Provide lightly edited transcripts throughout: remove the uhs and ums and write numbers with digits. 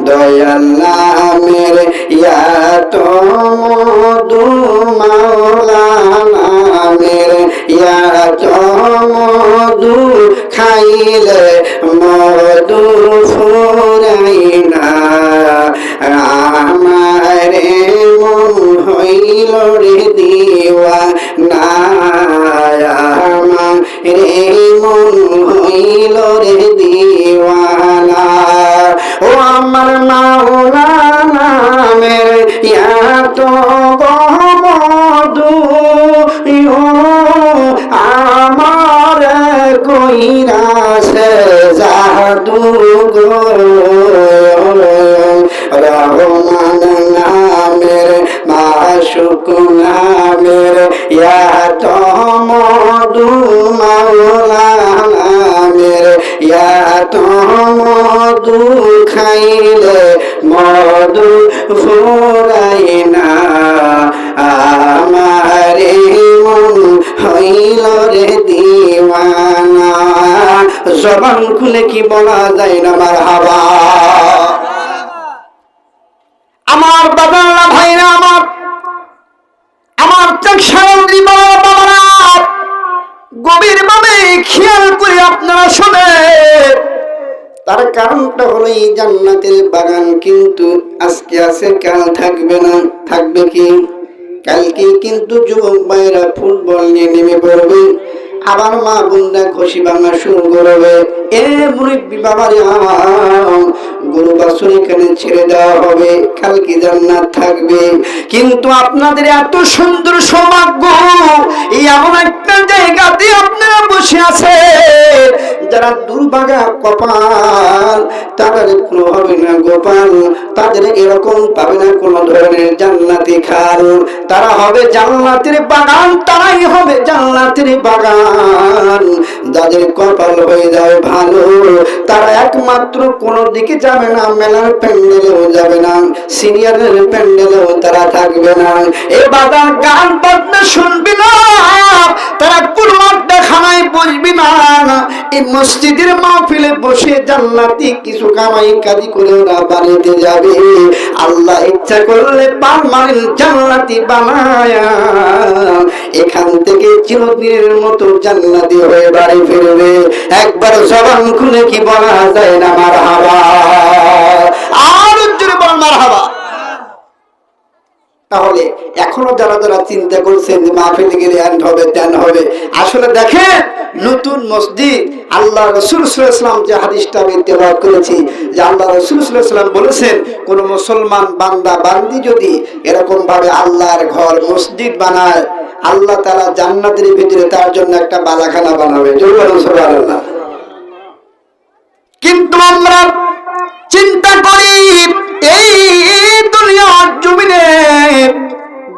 দয়াল নামের এত মধু, মাওলা নামের এত মধু, খাইলে মধু ফুরাই না। আমারে মন হইল রে দিওয়ানা, আমারে মন হইল রে দিওয়ানা। ও আমার মাওলা নামের এত মধু, আমার কইরাছে জাদু গো। রহমান নামের, মাশুক নামের এত মধু, মাওলা নামের এত মধু, খাইলে মধু ফুরাই না। আমারে মন হইল রে দিওয়ানা। জবান খুলে কি বলা যায় না মারহাবা। আমার বাবারা ভাইরা, আমার চক্ষুর বাবারা, গভীর ভাবে খেয়াল করে আপনারা শুনেন। তার কারণটা হলো এই জান্নাতের বাগান কিন্তু আজকে আছে, কাল থাকবে না। থাকবে কি? কালকে কিন্তু যুবক ভাইরা ফুটবল নিয়ে নেমে পড়বে, আবার মা বোনরা ঘষি ভাঙা শুরু করবে। এ মুরব্বি বাবারে, গরু বাছুর এখানে ছেড়ে দেওয়া হবে, কালকে জান্নাত থাকবে। কিন্তু আপনাদের এত সুন্দর সৌভাগ্য, এই এমন একটা জায়গাতে আপনারা বসে আছে, যারা দুর্ভাগা কপাল, তাদের কোনো হবে না গোপাল, তাদের এরকম পাবে না কোন ধরনের জান্নাতি খাল। তারা হবে জান্নাতের বাগান, তারাই হবে জান্নাতের বাগান। যাদের কপাল হয়ে যায় ভালো, তারা একমাত্র কোন দিকে যাবে না, মেলার প্যান্ডেলেও যাবে না, সিনিয়রের প্যান্ডেলেও তারা থাকবে না, এ বাজার গান বাজনা শুনবে না, তারা কুরআন দেখানায় বসবে না, এই মসজিদের মাহফিলে বসে জান্নাতি কিছু কামাই কাজি করে ওরা বাড়িতে যাবে। আল্লাহ ইচ্ছা করলে পার্মানেন্ট জান্নাতি বানায়া এখান থেকে চিরদিনের মতো জান্নাতি হয়ে বাড়ি ফিরবে। একবার জবান খুলে কি বলা যায় না মারহাবা? আর জোরে বল মারহাবা। তাহলে এখনো যারা যারা চিন্তা করছেন যে মাহফিলে গেলে এন্ড হবে তেন হবে, আসলে দেখেন নতুন মসজিদ, আল্লাহ রাসূল সাল্লাল্লাহু আলাইহি ওয়াসাল্লাম যে হাদিসটা আমি তেলাওয়াত করেছি, যে আল্লাহ রাসূল সাল্লাল্লাহু আলাইহি ওয়াসাল্লাম বলেছেন, কোন মুসলমান বান্দা বান্দি যদি এরকম ভাবে আল্লাহর ঘর মসজিদ বানায়, আল্লাহ তাআলা জান্নাতের ভিতরে তার জন্য একটা বালাখানা বানাবে। জোরে বলুন সুবহানাল্লাহ। কিন্তু আমরা চিন্তা করি এই দুনিয়ার জমিনে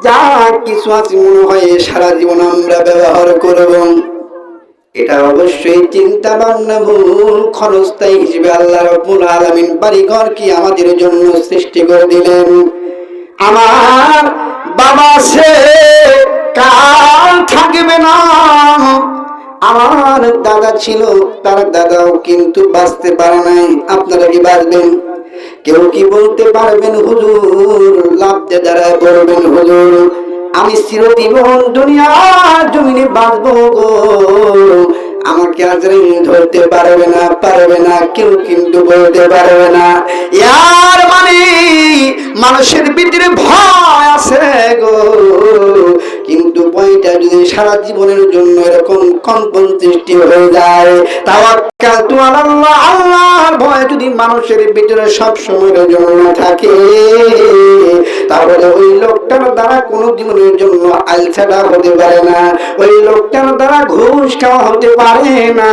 যা কিছু আছে মনে হয় সারা জীবন আমরা ব্যবহার করব। এটা অবশ্যই চিন্তা ভাবনা ভুল। ক্ষণস্থায়ী হিসেবে আল্লাহ রাব্বুল আলামিন বাড়িঘর কি আমাদের জন্য সৃষ্টি করে দিলেন। আমার বাবা সে কাল থাকবে না, আমার দাদা ছিল, তার দাদাও কিন্তু বাঁচতে পারে নাই, আপনারা কি বাঁচবেন? কেউ কি বলতে পারবেন হুজুর? লাভ যে যারা বলবেন হুজুর আমি চিরজীবন দুনিয়ার জমিনে বাঁচবো গো, আমাকে আজরাইল ধরতে পারবে না, কেউ কিন্তু বলতে পারবে না। ইয়ার মানে মানুষের ভিতরে ভয় আছে গো, কিন্তু ভয়টা যদি সারা জীবনের জন্য এরকম কম্পন সৃষ্টি হয়ে যায়, তাওয়াক্কালতু আলাল্লাহ, আল্লাহর ভয় যদি মানুষের ভিতরে সব সময়ের জন্য থাকে, তাহলে ওই লোকটার দ্বারা কোনো জীবনের জন্য আলসাটা হতে পারে না, ওই লোকটার দ্বারা ঘুষ খাওয়া হতে পারে না,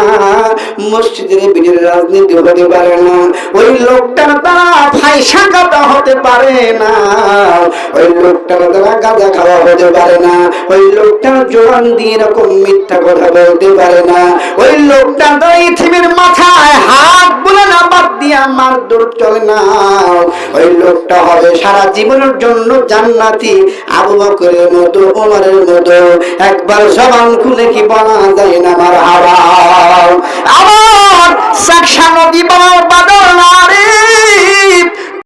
মসজিদের ভিতরে রাজনীতি হতে পারে না, ওই লোকটার দ্বারা ফাইসা কাটা হতে পারে না, ওই লোকটার দ্বারা গাঁজা খাওয়া হতে পারে না, ওই লোকটার জোয়ান দিয়ে এরকম মিথ্যা কথা বলতে পারে না, ওই লোকটার দ্বারা ইথিমের মাথায় হাত বলে না বাদ দিয়ে আমার দূর চলে না, ওই লোকটা হবে সারা জীবনের জন্য জান্নাতি, আবু বকরের মতো, ওমরের মতো। একবার জবান খুলে কি বলা যায় না মারহাবা? আমার সাকশা নদী বাবার বাদল নারে